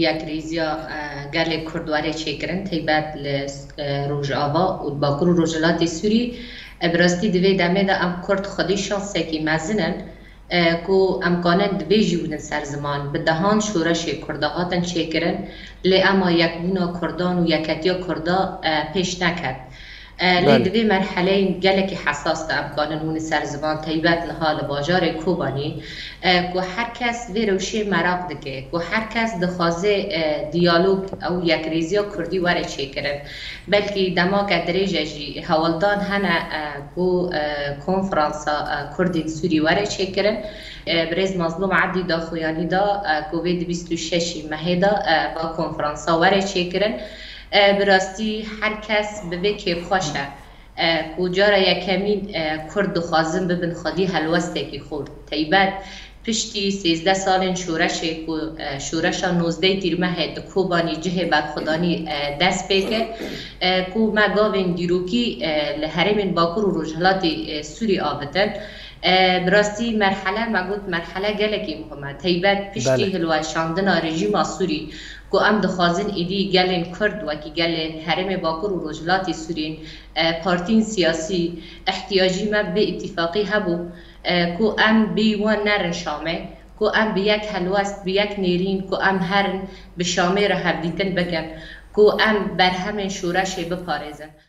یک ریزیا گل کردواره چیکرن تیبت روجاوا و باکر روجلات سوری براستی دوی دمه دا ام کرد خودی شانسه کی مزنن کو امکانن دوی جیودن سر زمان به دهان شورش کرده هاتن چیکرن لی اما یک بونا کردان و یکتیا کرده پیش نکرد لی دوی مرحله گلکی حساس دا امکانن هون سر زمان تیبت لحال باجار کوبانی که هر کس وی روشی مراق دکه که هر کس دخوازه دیالوگ او یک ریزیا کردی وره چه کرن بلکه دما که دریجه جی حوالدان هنه که کنفرانسا کردی سوری وره چه کرن بریز مظلوم عبدی دا خویانی دا کووید 26 مهه دا با کنفرانسا وره چه کرن براستی هر کس به که خوشه کجا را یکمین کرد خوازم ببین خودی هلوسته که خورد تیبت پشتی 13 سال شورش 19 تیر ماه کوبانی جه بعد خدانی دست بکه کو مگاوین دیروکی لحرمین باکر و رجحلات سوری آبتن براستی مرحله مگود مرحله گلکی مهمه تیبت پشتی هلوه شاندن رژیم سوری کو ام دخوازن ایدی گلین کرد و کی گلین حرم باکر و رجلات سورین پارتین سیاسی احتیاجی ما به اتفاقی هبو کو ام بیوان نرن شامه کو ام بیک هلوست بیک نیرین کو ام هرن به شامه را هبدیتن بکن کو ام بر همین شورش بپارزن